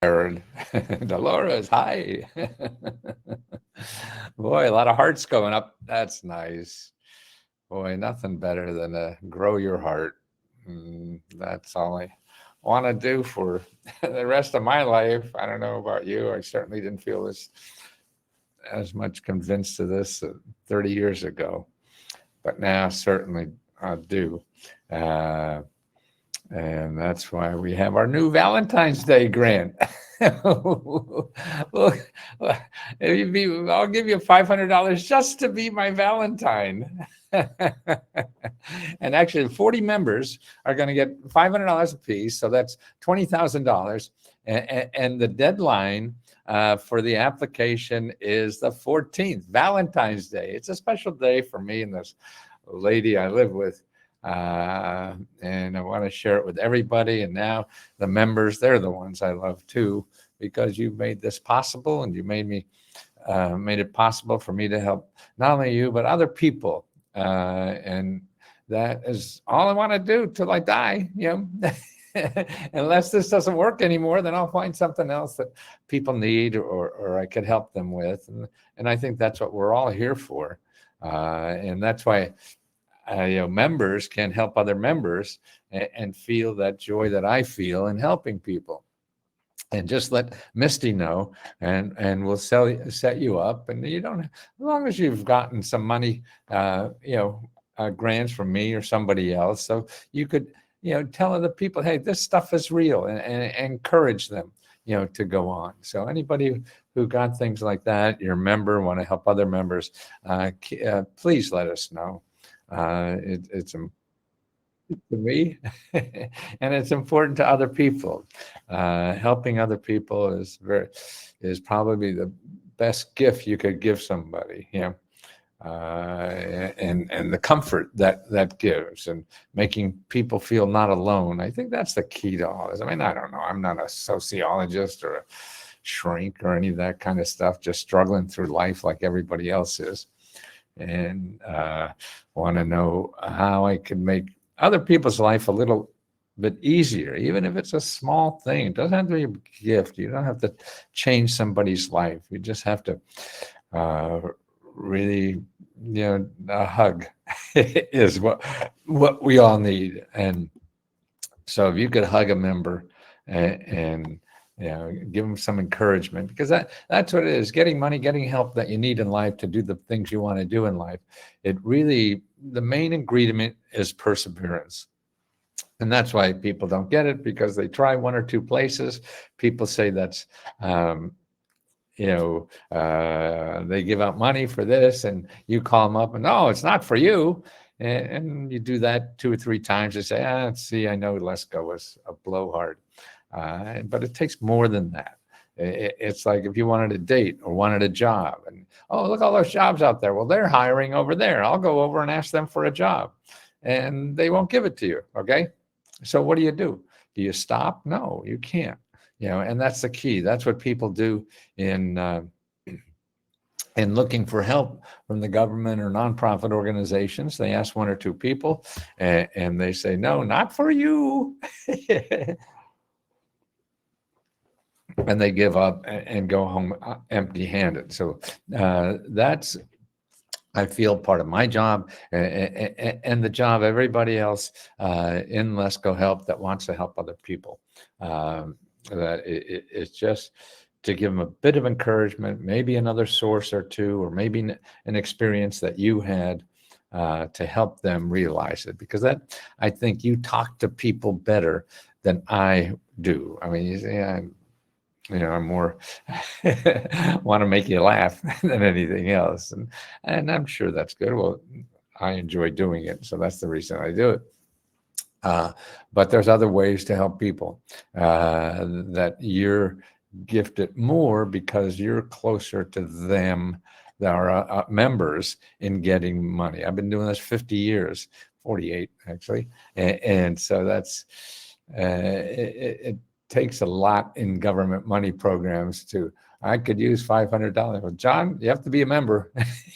Jared. Dolores, hi. Boy, a lot of hearts going up. That's nice. Boy, nothing better than to grow your heart. That's all I want to do for the rest of my life. I don't know about you. I certainly didn't feel as much convinced of this 30 years ago, but now certainly I do. Uh, and that's why we have our new Valentine's Day grant. Well, I'll give you $500 just to be my Valentine. And actually, 40 members are going to get $500 a piece. So that's $20,000. And the deadline for the application is the 14th, Valentine's Day. It's a special day for me and this lady I live with. And I want to share it with everybody. And now the members, they're the ones I love too, because you made this possible, and you made it possible for me to help not only you, but other people. And that is all I want to do till I die, Unless this doesn't work anymore, then I'll find something else that people need, or I could help them with. And I think that's what we're all here for. And that's why members can help other members and feel that joy that I feel in helping people. And just let Misty know, and we'll set you up. And you don't, as long as you've gotten some money, grants from me or somebody else, so you could, tell other people, hey, this stuff is real, and encourage them, to go on. So anybody who got things like that, you're a member, want to help other members, please let us know. It's to me, and it's important to other people. Helping other people is probably the best gift you could give somebody. And the comfort that gives, and making people feel not alone. I think that's the key to all this. I mean, I don't know. I'm not a sociologist or a shrink or any of that kind of stuff. Just struggling through life like everybody else is, and want to know how I can make other people's life a little bit easier, even if it's a small thing. It doesn't have to be a gift. You don't have to change somebody's life. You just have to really, a hug is what we all need. And so if you could hug a member and give them some encouragement, because that's what it is. Getting money, getting help that you need in life to do the things you want to do in life. It really, the main ingredient is perseverance. And that's why people don't get it, because they try one or two places. People say that's, they give out money for this, and you call them up and, no, it's not for you. And you do that 2 or 3 times. They say, see, I know Lesko was a blowhard. But it takes more than that. It's like if you wanted a date or wanted a job, and, oh, look, all those jobs out there. Well, they're hiring over there. I'll go over and ask them for a job, and they won't give it to you. Okay. So what do? Do you stop? No, you can't, and that's the key. That's what people do in looking for help from the government or nonprofit organizations. They ask 1 or 2 people, and they say, no, not for you. And they give up and go home empty-handed. So that's, I feel, part of my job, and the job of everybody else in Let's Go Help that wants to help other people. That it's just to give them a bit of encouragement, maybe another source or two, or maybe an experience that you had to help them realize it. Because that, I think, you talk to people better than I do. I mean, you say, I'm more want to make you laugh than anything else. And I'm sure that's good. Well, I enjoy doing it, so that's the reason I do it. But there's other ways to help people that you're gifted more, because you're closer to them that are members in getting money. I've been doing this 50 years, 48 actually. And so that's, it takes a lot in government money programs to, I could use $500. Well, John, you have to be a member.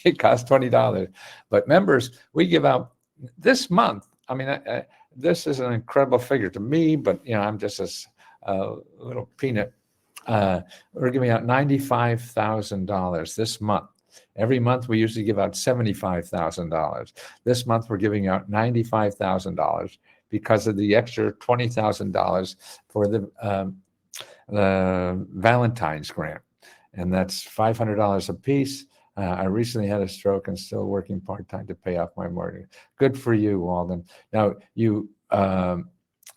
It costs $20. But members, we give out this month. I mean, this is an incredible figure to me, but I'm just a little peanut we're giving out $95,000 this month. Every month we usually give out $75,000. This month we're giving out $95,000 because of the extra $20,000 for the Valentine's grant, and that's $500 a piece. I recently had a stroke and still working part-time to pay off my mortgage. Good for you, Walden. Now, you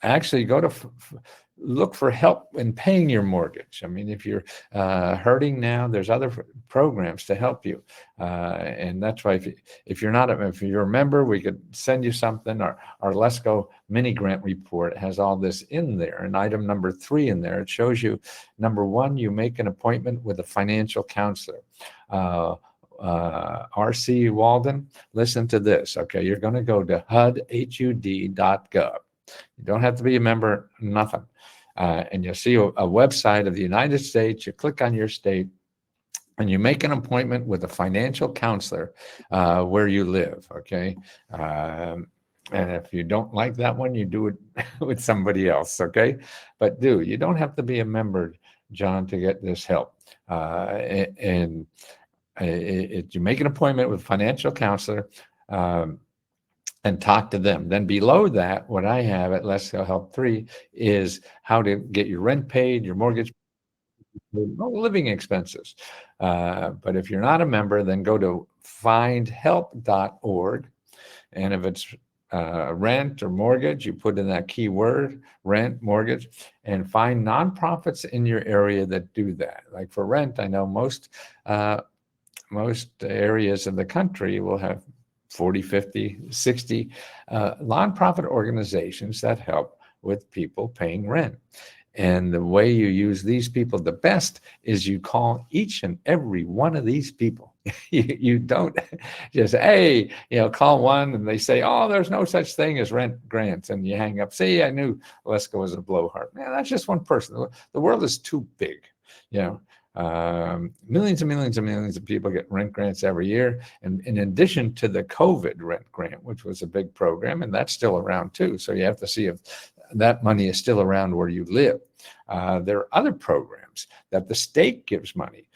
actually go to look for help in paying your mortgage. I mean, if you're hurting now, there's other programs to help you. And that's why if you're a member, we could send you something. Our Let's Go mini grant report has all this in there. And item number 3 in there, it shows you, number 1, you make an appointment with a financial counselor. RC Walden, listen to this. Okay, you're going to go to HUD.gov. You don't have to be a member, nothing. And you'll see a website of the United States. You click on your state and you make an appointment with a financial counselor where you live, okay? And if you don't like that one, you do it with somebody else, okay? But you don't have to be a member, John, to get this help. You make an appointment with a financial counselor and talk to them. Then below that, what I have at Let's Go Help 3 is how to get your rent paid, your mortgage, living expenses. But if you're not a member, then go to findhelp.org. And if it's rent or mortgage, you put in that keyword, rent, mortgage, and find nonprofits in your area that do that. Like for rent, I know most areas of the country will have 40, 50, 60 nonprofit organizations that help with people paying rent. And the way you use these people the best is you call each and every one of these people. You don't just, hey, call one and they say, oh, there's no such thing as rent grants. And you hang up. See, I knew Let's Go was a blowhard. Man, that's just one person. The world is too big, millions and millions and millions of people get rent grants every year. And in addition to the COVID rent grant, which was a big program, and that's still around too. So you have to see if that money is still around where you live. There are other programs that the state gives money.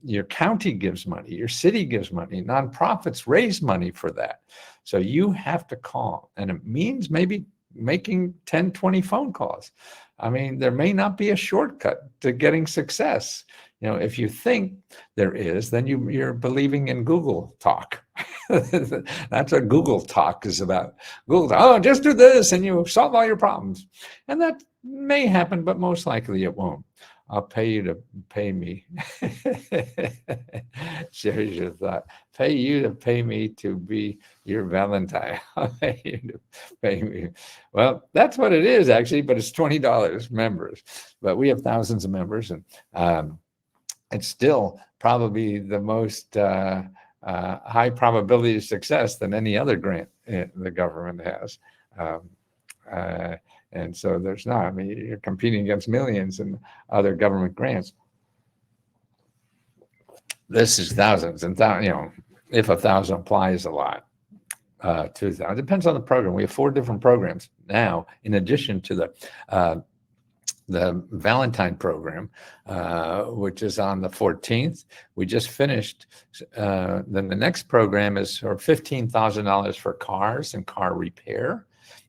Your county gives money, your city gives money, nonprofits raise money for that. So you have to call, and it means maybe making 10, 20 phone calls. I mean, there may not be a shortcut to getting success. If you think there is, then you're believing in Google talk. That's what Google talk is about. Google, just do this and you solve all your problems. And that may happen, but most likely it won't. I'll pay you to pay me. Shares your thought. Pay you to pay me to be your Valentine. I'll pay you to pay me. Well, that's what it is actually, but it's $20 members. But we have thousands of members, and it's still probably the most high probability of success than any other grant the government has. And so there's not, you're competing against millions in other government grants. This is thousands and thousands, if 1,000 applies a lot, 2,000, depends on the program. We have 4 different programs now, in addition to the Valentine program, which is on the 14th. We just finished. Then the next program is for $15,000 for cars and car repair.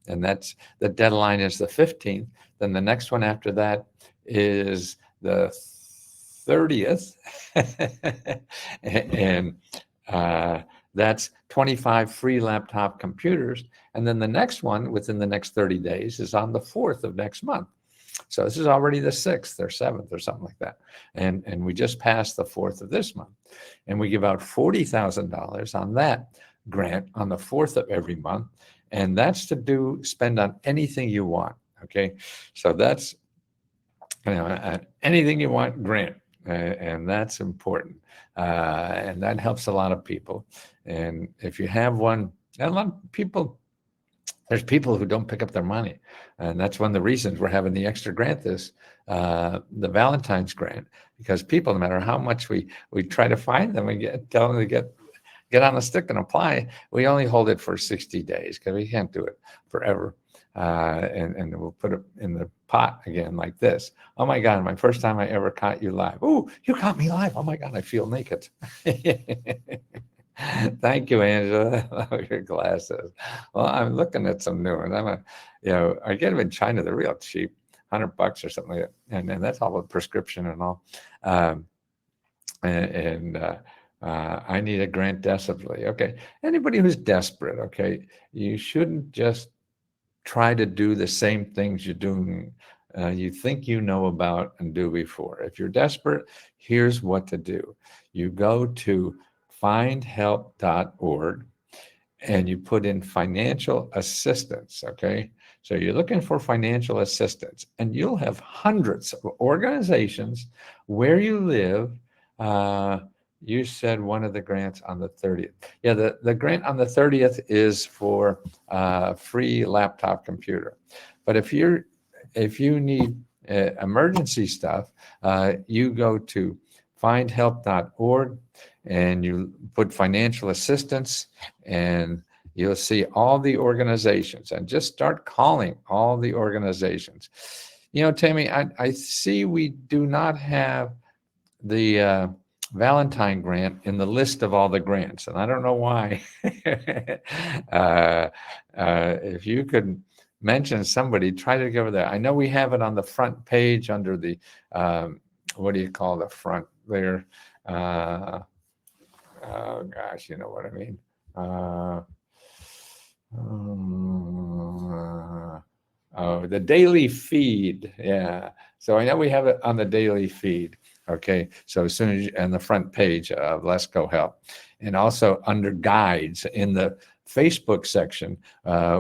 And that's the deadline is the 15th. Then the next one after that is the 30th. And that's 25 free laptop computers. And then the next one within the next 30 days is on the 4th of next month. So this is already the 6th or 7th or something like that. And we just passed the 4th of this month. And we give out $40,000 on that grant on the 4th of every month. And that's to spend on anything you want. Okay. So that's, anything you want grant. And that's important. And that helps a lot of people. And if you have one, a lot of people, there's people who don't pick up their money. And that's one of the reasons we're having the extra grant, the Valentine's grant, because people, no matter how much we try to find them and tell them to get on the stick and apply, we only hold it for 60 days because we can't do it forever. and we'll put it in the pot again like this. Oh my God, my first time I ever caught you live. Oh, you caught me live. Oh my God, I feel naked. Thank you, Angela. I love your glasses. Well, I'm looking at some new ones. I get them in China. They're real cheap, $100 or something like that. And that's all with prescription and all. Um, and I need a grant desperately. Okay. Anybody who's desperate, okay, you shouldn't just try to do the same things you're doing, you think you know about and do before. If you're desperate, here's what to do. You go to findhelp.org and you put in financial assistance, okay? So you're looking for financial assistance, and you'll have hundreds of organizations where you live. You said one of the grants on the 30th. Yeah, the grant on the 30th is for free laptop computer. But if you need emergency stuff, you go to findhelp.org and you put financial assistance, and you'll see all the organizations, and just start calling all the organizations. Tammy, I see we do not have the Valentine grant in the list of all the grants, and I don't know why. If you could mention somebody, try to go there. I know we have it on the front page under the, what do you call the front there? Oh gosh, you know what I mean. The daily feed. Yeah. So I know we have it on the daily feed. Okay. So as soon as and the front page of Let's Go Help, and also under guides in the Facebook section,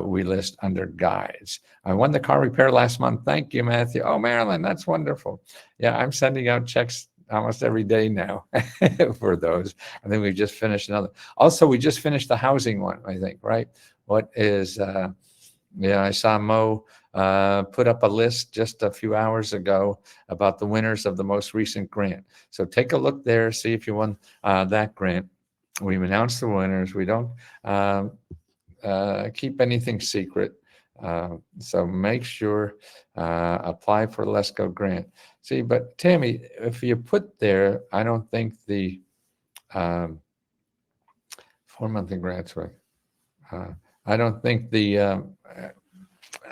we list under guides. I won the car repair last month. Thank you, Matthew. Oh, Marilyn, that's wonderful. Yeah, I'm sending out checks almost every day now for those. I think we just finished another. Also, we just finished the housing one, I think, right? What is, I saw Mo put up a list just a few hours ago about the winners of the most recent grant. So take a look there, see if you won that grant. We've announced the winners. We don't keep anything secret. So make sure, apply for Let's Go grant. See, but Tammy, if you put there, I don't think the 4-monthly grants were, I don't think the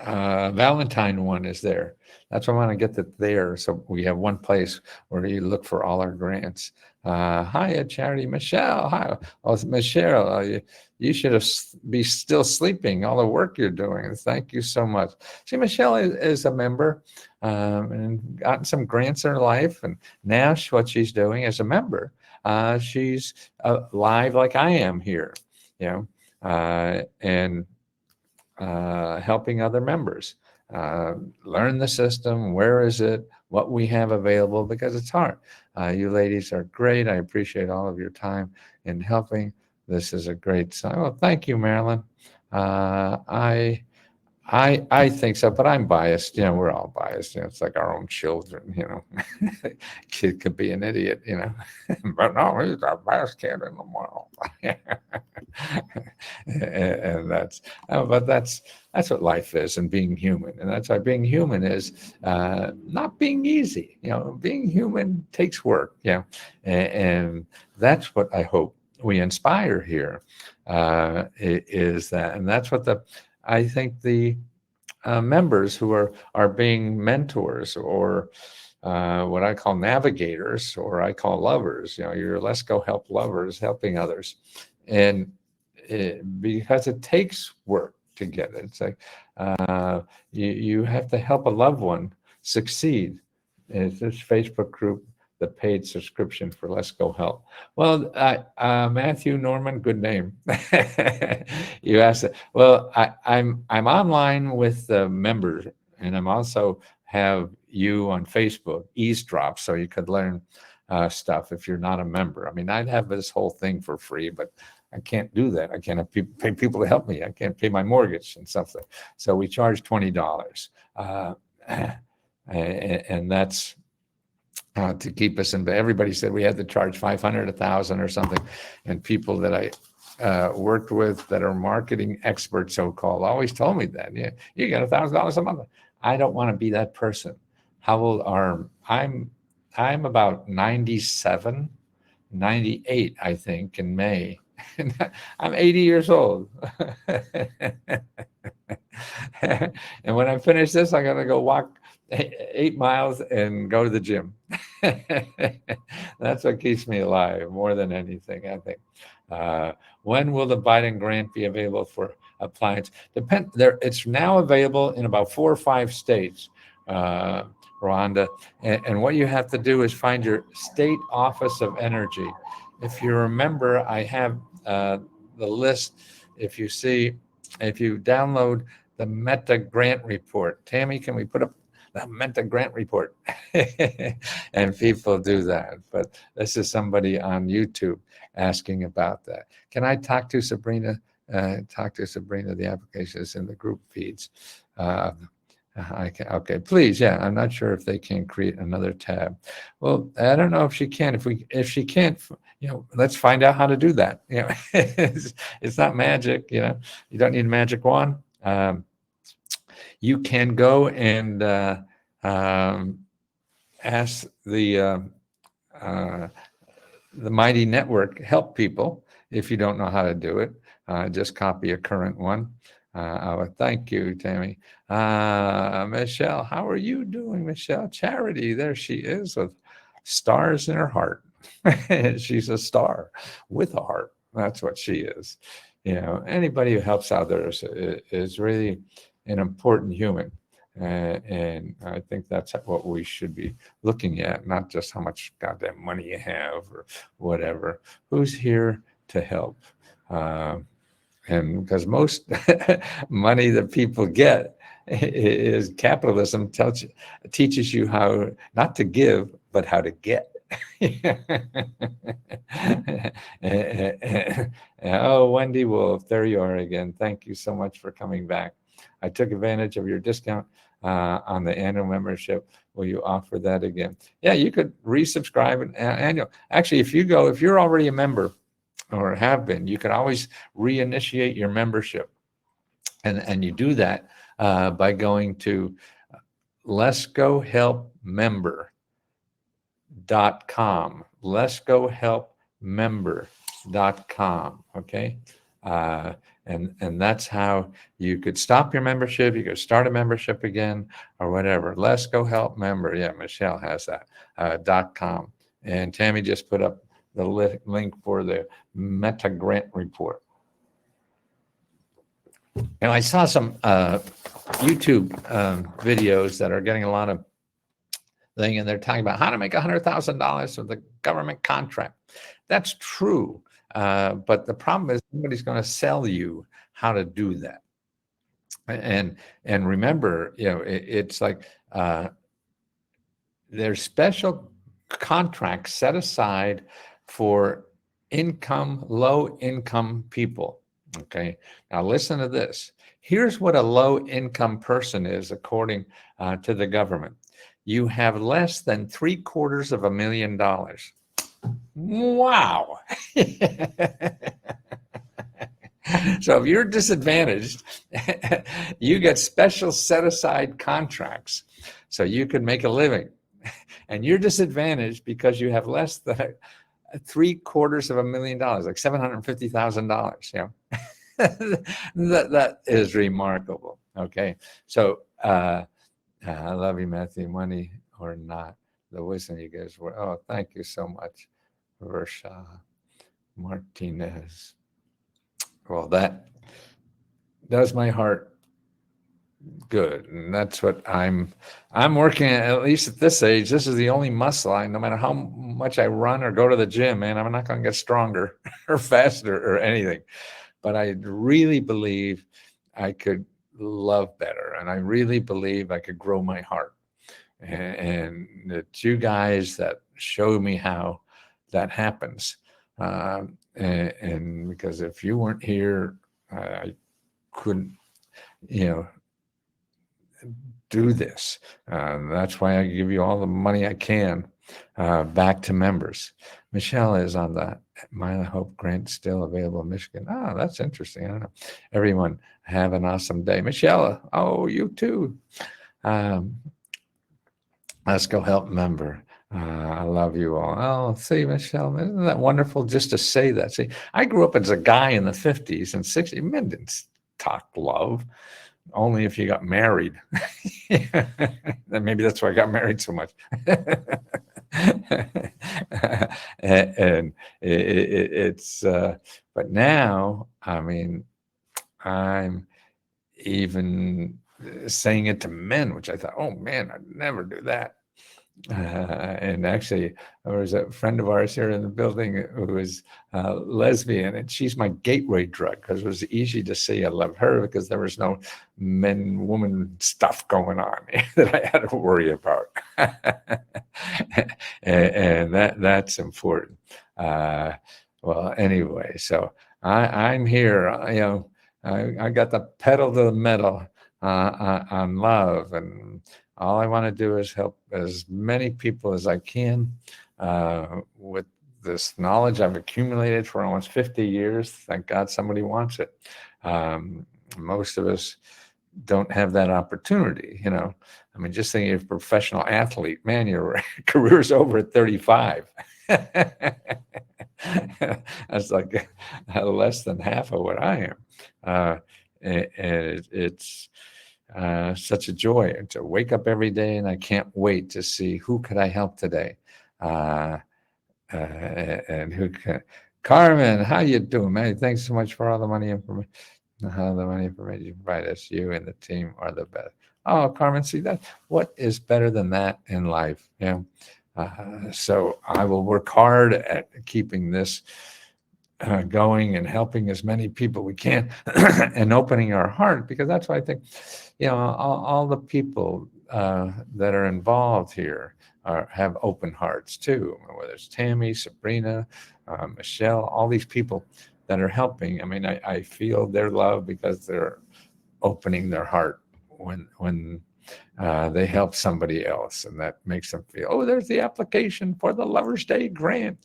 Valentine one is there. That's why I want to get that there. So we have one place where you look for all our grants. Hi, Charity. Michelle. Hi. Oh, Michelle, you should be still sleeping, all the work you're doing. Thank you so much. See, Michelle is a member and gotten some grants in her life. And now what she's doing as a member, she's live like I am here, and helping other members learn the system. Where is it? What we have available, because it's hard. You ladies are great. I appreciate all of your time in helping. This is a great sign. Well, thank you, Marilyn. I think so, but I'm biased. We're all biased. It's like our own children. Kid could be an idiot. But no, he's the best kid in the world. and that's what life is, and being human. And that's why being human is not being easy. Being human takes work. And that's what I hope we inspire here. Is that, and that's what I think the members who are being mentors, or what I call navigators, or I call lovers. You're Let's Go Help lovers, helping others, and because it takes work to get it. It's like you have to help a loved one succeed. It's this Facebook group, the paid subscription for Let's Go Help. Well, Matthew Norman, good name. You asked it. Well, I'm online with the members, and I'm also have you on Facebook, eavesdrop, so you could learn stuff if you're not a member. I mean, I'd have this whole thing for free, but I can't do that. I can't pay people to help me. I can't pay my mortgage and stuff. So we charge $20, and that's to keep us in. But everybody said we had to charge 500, 1,000, or something. And people that worked with that are marketing experts, so-called, always told me that, yeah, you get $1,000 a month. I don't want to be that person. How old are I'm about 97, 98, I think, in May. I'm 80 years old. And when I finish this, I'm going to go walk 8 miles and go to the gym. That's what keeps me alive more than anything, I think. When will the Biden grant be available for appliance? It's now available in about 4 or 5 states, Rhonda. And what you have to do is find your state office of energy. If you remember, I have the list. If you download the Meta grant report, Tammy, can we put up the Meta grant report? And people do that. But this is somebody on YouTube asking about that. Can I talk to Sabrina? The application is in the group feeds. I can, okay, please. Yeah, I'm not sure if they can create another tab. Well, I don't know if she can. If she can't, let's find out how to do that. It's not magic. You don't need a magic wand. You can go and ask the Mighty Network help people if you don't know how to do it. Just copy a current one. Thank you, Tammy. Michelle, how are you doing, Michelle? Charity, there she is with stars in her heart. She's a star with a heart. That's what she is. Anybody who helps others is really an important human. And I think that's what we should be looking at, not just how much goddamn money you have or whatever. Who's here to help? And because most money that people get is capitalism teaches you how not to give, but how to get. Oh, Wendy Wolf, there you are again. Thank you so much for coming back. I took advantage of your discount on the annual membership. Will you offer that again? Yeah, you could resubscribe an annual. Actually, if you're already a member or have been, you can always reinitiate your membership. And you do that by going to letsgohelpmember.com. letsgohelpmember.com. Okay. And that's how you could stop your membership. You could start a membership again or whatever. Let's Go Help Member. Yeah, Michelle has that. .com. And Tammy just put up the link for the Meta grant report. And I saw some YouTube videos that are getting a lot of thing, and they're talking about how to make $100,000 with a government contract. That's true. But the problem is somebody's going to sell you how to do that. And remember, it's like there's special contracts set aside for low income people. Okay. Now listen to this. Here's what a low income person is according to the government. You have less than $750,000. Wow. So if you're disadvantaged, you get special set aside contracts so you can make a living. And you're disadvantaged because you have less than $750,000, like $750,000. That is remarkable. Okay. So I love you, Matthew. Money or not, the wisdom you guys were. Oh, thank you so much, Versha Martinez. Well, that does my heart good, and that's what I'm working at least at this age. This is the only muscle no matter how much I run or go to the gym, man, I'm not going to get stronger or faster or anything. But I really believe I could love better, and I really believe I could grow my heart. And the two guys that showed me how that happens. And because if you weren't here, I couldn't, do this. That's why I give you all the money I can back to members. Michelle is on the Mile of Hope grant still available in Michigan. Oh, that's interesting. I don't know. Everyone have an awesome day. Michelle, oh, you too. Um, let's go help member. I love you all. Oh, see, Michelle, isn't that wonderful just to say that? See, I grew up as a guy in the 50s and 60s. Men didn't talk love, only if you got married. And maybe that's why I got married so much. And it's, but now, I mean, I'm even saying it to men, which I thought, oh man, I'd never do that. And actually, there was a friend of ours here in the building who was lesbian, and she's my gateway drug because it was easy to say I love her because there was no men-woman stuff going on that I had to worry about, and that's important. Well, anyway, so I'm here. I got the pedal to the metal on love, and all I want to do is help as many people as I can with this knowledge I've accumulated for almost 50 years. Thank God somebody wants it. Most of us don't have that opportunity, I mean, just think you're a professional athlete, man, your career's over at 35. That's like less than half of what I am. And it's such a joy to wake up every day, and I can't wait to see who could I help today, and who can. Carmen, how you doing, man? Thanks so much for all the money information. All the money information you provide us. You and the team are the best. Oh, Carmen, see that? What is better than that in life? So I will work hard at keeping this going and helping as many people we can and opening our heart, because that's why I think, all the people that are involved here have open hearts too, whether it's Tammy, Sabrina, Michelle, all these people that are helping. I mean, I feel their love because they're opening their heart when they help somebody else, and that makes them feel, oh, there's the application for the Lover's Day grant.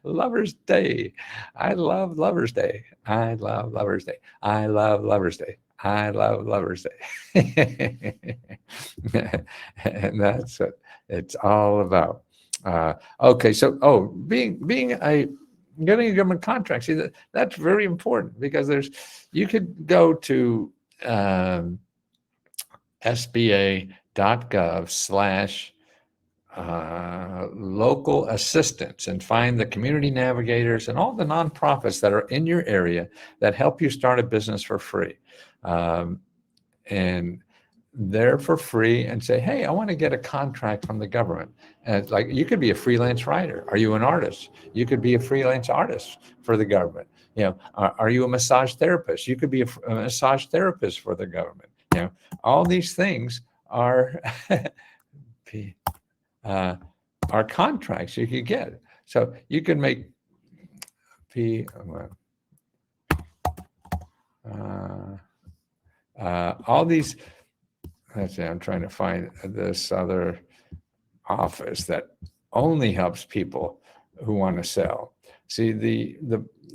Lover's Day. I love Lover's Day. I love Lover's Day. I love Lover's Day. I love Lover's Day. And that's what it's all about. Okay, so being a getting a government contract. See, that's very important, because you could go to sba.gov/local assistance and find the community navigators and all the nonprofits that are in your area that help you start a business for free. And they're for free, and say, hey, I want to get a contract from the government. And it's like, you could be a freelance writer. Are you an artist? You could be a freelance artist for the government. Are you a massage therapist? You could be a massage therapist for the government. All these things are are contracts you could get. So you can make all these. Let's see, I'm trying to find this other office that only helps people who want to sell. See, the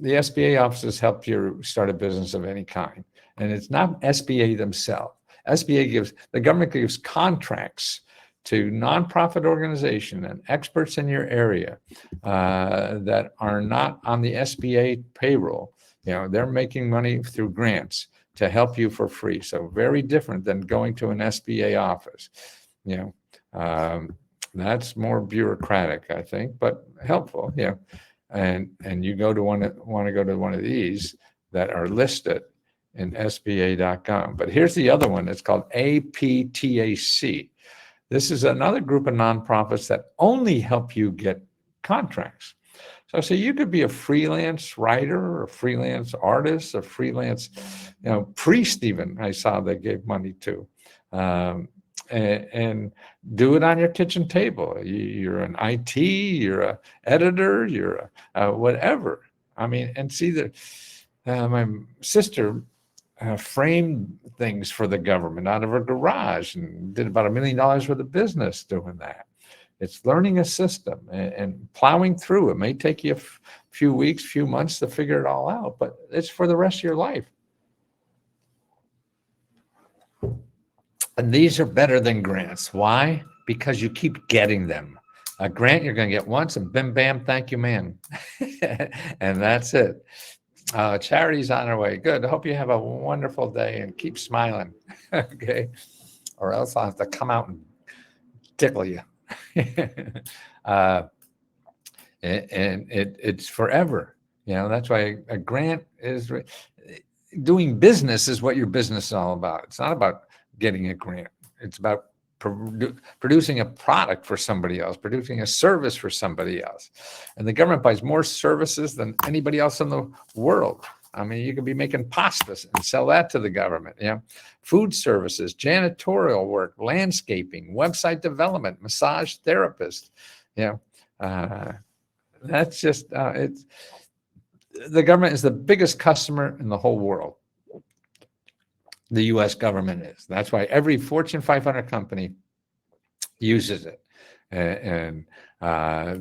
SBA offices help you start a business of any kind, and it's not SBA themselves. The government gives contracts to nonprofit organization and experts in your area that are not on the SBA payroll. They're making money through grants to help you for free. So very different than going to an SBA office. That's more bureaucratic, I think, but helpful. And you want to go to one of these that are listed in SBA.com. But here's the other one. It's called APTAC. This is another group of nonprofits that only help you get contracts. So you could be a freelance writer, or a freelance artist, a freelance, priest even, I saw they gave money to, and do it on your kitchen table. You're an IT, you're an editor, you're a whatever. I mean, and see that my sister framed things for the government out of her garage and did about $1 million worth of business doing that. It's learning a system and plowing through. It may take you a few weeks, few months to figure it all out, but it's for the rest of your life. And these are better than grants. Why? Because you keep getting them. A grant you're going to get once and bim, bam, thank you, man. And that's it. Charity's on our way. Good. I hope you have a wonderful day and keep smiling. Okay. Or else I'll have to come out and tickle you. And it's forever. You know, that's why a grant is doing business is what your business is all about. It's not about getting a grant. It's about producing a product for somebody else, producing a service for somebody else. And the government buys more services than anybody else in the world. I mean, you could be making pastas and sell that to the government. You know, food services, janitorial work, landscaping, website development, massage therapist. You know, that's just it's. The government is the biggest customer in the whole world. The U.S. government is. That's why every Fortune 500 company uses it, and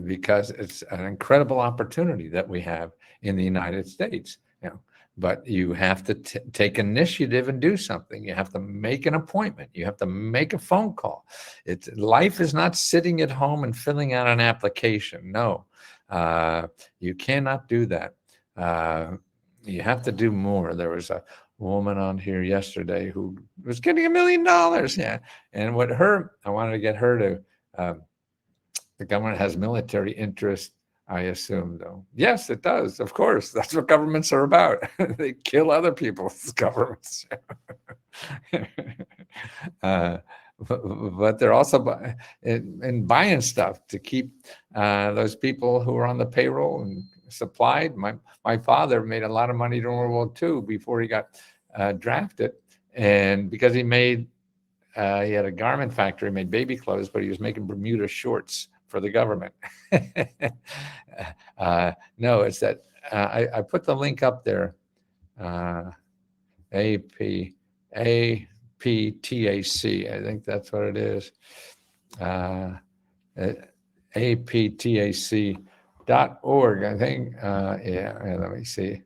because it's an incredible opportunity that we have in the United States. You know, but you have to take initiative and do something. You have to make an appointment. You have to make a phone call. Life is not sitting at home and filling out an application. No, you cannot do that. You have to do more. There was a woman on here yesterday who was getting $1 million. Yeah. And I wanted to get her to, the government has military interest, I assume, though. Yes, it does. Of course. That's what governments are about. They kill other people's governments. But they're also buying stuff to keep those people who are on the payroll and supplied. My father made a lot of money during World War II before he got drafted, and because he had a garment factory, made baby clothes, but he was making Bermuda shorts for the government. No, it's that I put the link up there. APTAC, I think that's what it is. APTAC.org, I think. Yeah, let me see.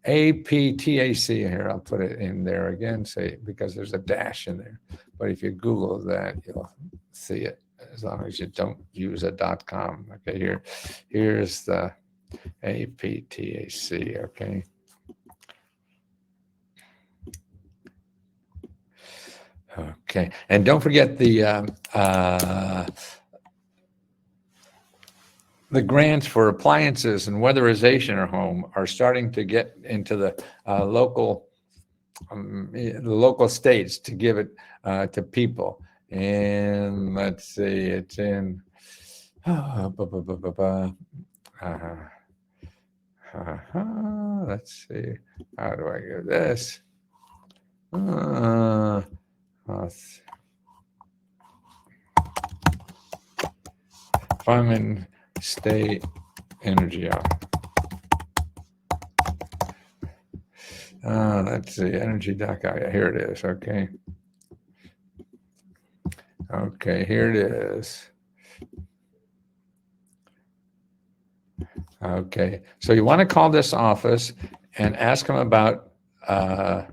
APTAC here. I'll put it in there again, because there's a dash in there. But if you Google that, you'll see it, as long as you don't use a .com. Okay, here's the APTAC. Okay. Okay, and don't forget the grants for appliances and weatherization at home are starting to get into the local states to give it to people. And let's see, it's in. Let's see, how do I get this? Farming State Energy Office. Let's see, energy.gov. Here it is. Okay. Okay, here it is. Okay, so you want to call this office and ask them about the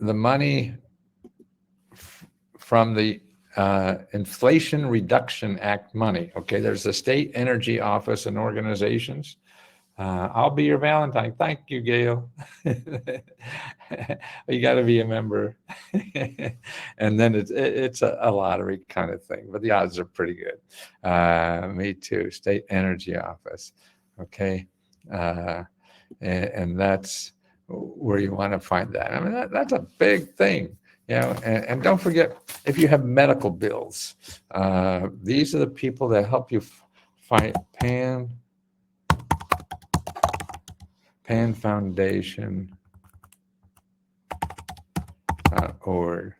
money from the Inflation Reduction Act money. Okay, there's the State Energy Office and organizations. I'll be your Valentine. Thank you, Gail. You got to be a member. And then it's a lottery kind of thing, but the odds are pretty good. Me too, State Energy Office. Okay. And that's where you want to find that. I mean, that's a big thing. You know, and don't forget, if you have medical bills, these are the people that help you find Pan Foundation org.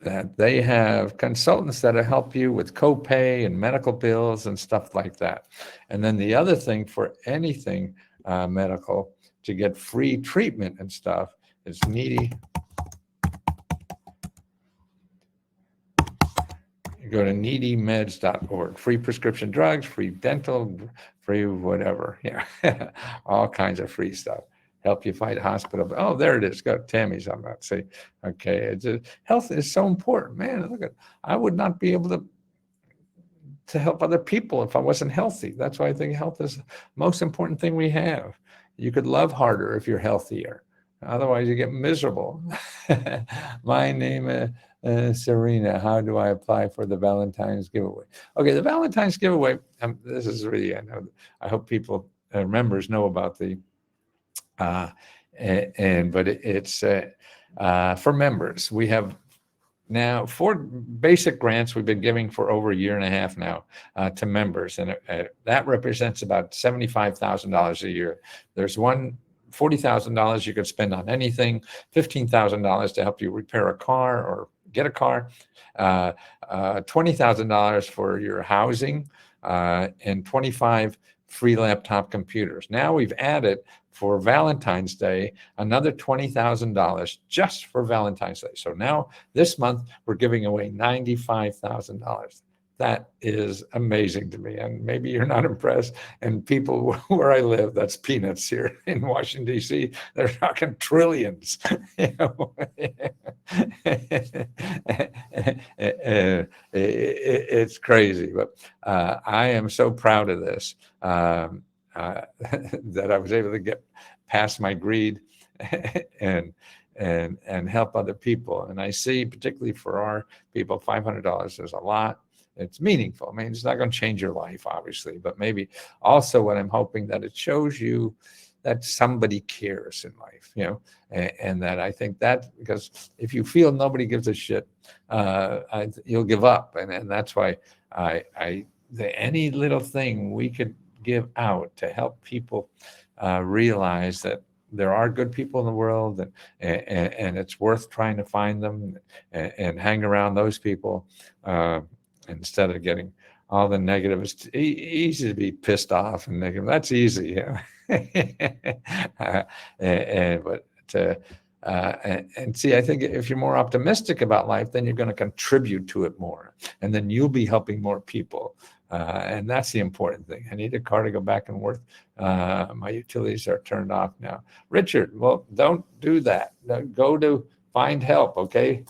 That they have consultants that help you with copay and medical bills and stuff like that. And then the other thing, for anything medical, to get free treatment and stuff, is needy. go to needymeds.org. Free prescription drugs, free dental, free whatever. Yeah, all kinds of free stuff. Help you fight hospital. Oh, there it is. Go, Tammy's on that. See, okay. Health is so important, man. Look at, I would not be able to help other people if I wasn't healthy. That's why I think health is the most important thing we have. You could love harder if you're healthier. Otherwise, you get miserable. My name is Serena. How do I apply for the Valentine's giveaway? Okay, the Valentine's giveaway. This is really, I hope people, members know about the, but it's for members. We have now 4 basic grants we've been giving for over a year and a half now to members, and that represents about $75,000 a year. There's one $40,000 you could spend on anything, $15,000 to help you repair a car or get a car, $20,000 for your housing, and 25 free laptop computers. Now we've added for Valentine's Day another $20,000 just for Valentine's Day. So now this month we're giving away $95,000. That is amazing to me. And maybe you're not impressed. And people where I live, that's peanuts here in Washington, D.C. They're talking trillions. It's crazy. But I am so proud of this that I was able to get past my greed and help other people. And I see, particularly for our people, $500 is a lot. It's meaningful. I mean, it's not going to change your life, obviously, but maybe also what I'm hoping that it shows you that somebody cares in life, and that I think that, because if you feel nobody gives a shit, you'll give up. And that's why any little thing we could give out to help people realize that there are good people in the world, and it's worth trying to find them and hang around those people. Instead of getting all the negative. It's easy to be pissed off and negative. That's easy. And see, I think if you're more optimistic about life, then you're going to contribute to it more, and then you'll be helping more people. And that's the important thing. I need a car to go back and work. My utilities are turned off now. Richard, well, don't do that. Go to find help, okay?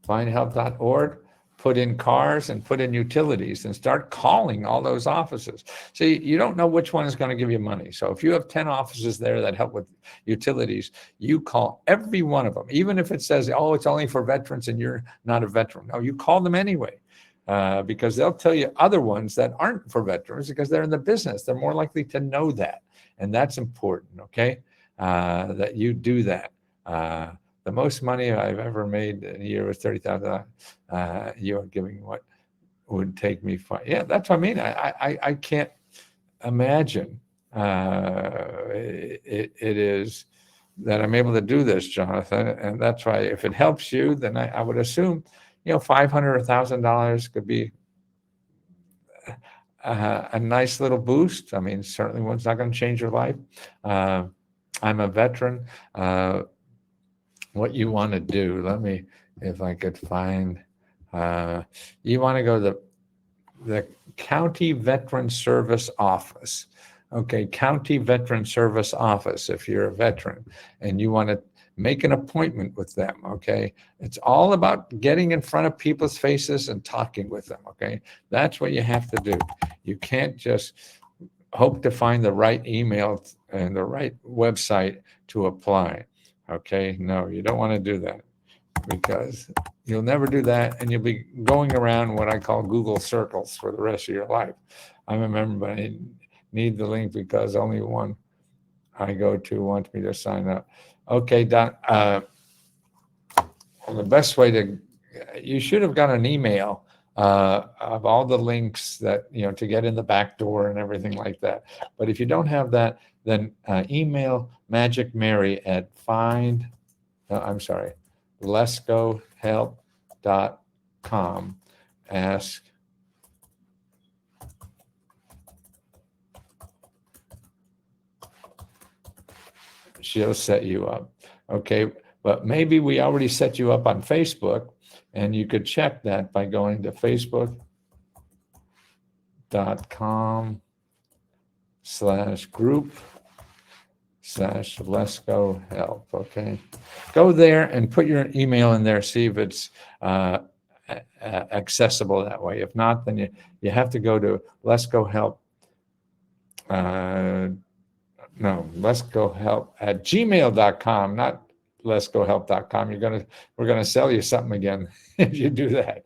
Findhelp.org, put in cars and put in utilities and start calling all those offices. See, you don't know which one is going to give you money. So if you have 10 offices there that help with utilities, you call every one of them, even if it says, oh, it's only for veterans and you're not a veteran. No, you call them anyway, because they'll tell you other ones that aren't for veterans because they're in the business. They're more likely to know that. And that's important, okay, that you do that. The most money I've ever made in a year was $30,000. You are giving what would take me far. Yeah, that's what I mean. I can't imagine it is that I'm able to do this, Jonathan. And that's why if it helps you, then I would assume, $500 or $1,000 could be a nice little boost. I mean, certainly one's not going to change your life. I'm a veteran. What you want to do, let me, if I could find, you want to go to the County Veteran Service Office. Okay, County Veteran Service Office, if you're a veteran and you want to make an appointment with them, okay? It's all about getting in front of people's faces and talking with them, okay? That's what you have to do. You can't just hope to find the right email and the right website to apply. Okay, no, you don't want to do that, because you'll never do that, and you'll be going around what I call Google circles for the rest of your life. I'm a member, but I need the link because only one I go to wants me to sign up. Okay, Don, the best way you should have got an email of all the links that, to get in the back door and everything like that. But if you don't have that, then email Magic Mary at lesgohelp.com. Ask. She'll set you up. Okay. But maybe we already set you up on Facebook, and you could check that by going to facebook.com/group/Let's Go Help. Okay, go there and put your email in there. See if it's accessible that way. If not, then you have to go to Let's Go Help. No, Let's Go Help at gmail.com, not Let's Go Help.com. We're gonna sell you something again if you do that.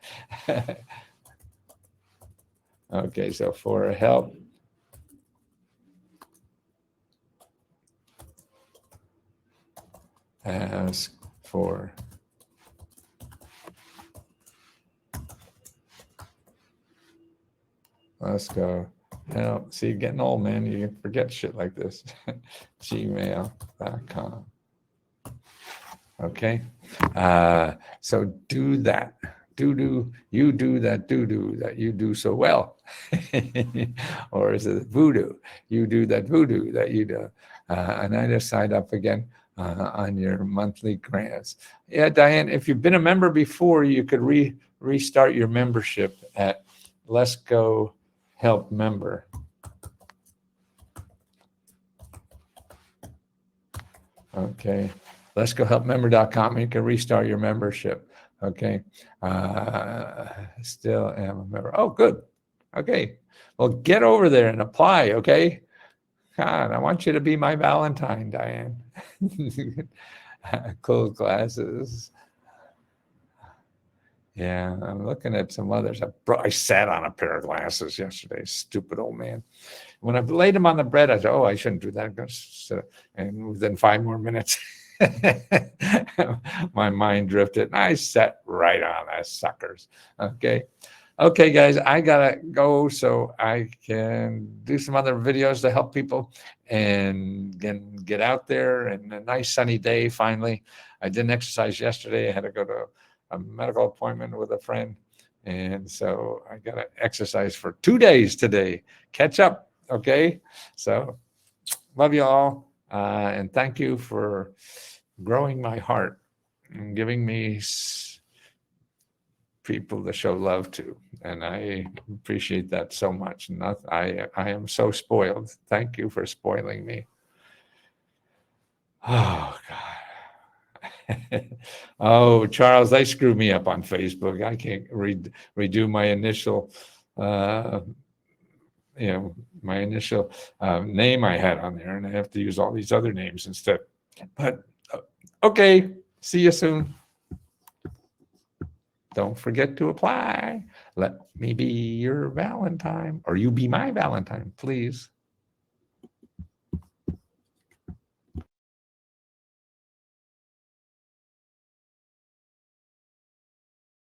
Okay, so for help. Ask for Let's Go Help. See, you're getting old, man. You can forget shit like this. gmail.com. Okay. So do that. You do that that you do so well. Or is it voodoo? You do that voodoo that you do. And I just signed up again on your monthly grants. Yeah, Diane, if you've been a member before, you could restart your membership at Let's Go Help Member. Okay. Let's Go Help Member.com. You can restart your membership. Okay. Still am a member. Oh, good. Okay. Well, get over there and apply. Okay. God, I want you to be my Valentine, Diane. Cool glasses. Yeah, I'm looking at some others. I sat on a pair of glasses yesterday. Stupid old man. When I laid them on the bread, I said, "Oh, I shouldn't do that." I'm going to sit. And within 5 more minutes, my mind drifted, and I sat right on that suckers. Okay, guys, I gotta go so I can do some other videos to help people and get out there. And a nice sunny day. Finally, I didn't exercise yesterday. I had to go to a medical appointment with a friend, and so I got to exercise for 2 days today. Catch up, okay? So love you all, and thank you for growing my heart and giving me people to show love to, and I appreciate that so much. I am so spoiled. Thank you for spoiling me. Oh God. Oh, Charles, they screwed me up on Facebook. I can't redo my initial, my initial name I had on there, and I have to use all these other names instead. But okay, see you soon. Don't forget to apply. Let me be your Valentine, or you be my Valentine, please.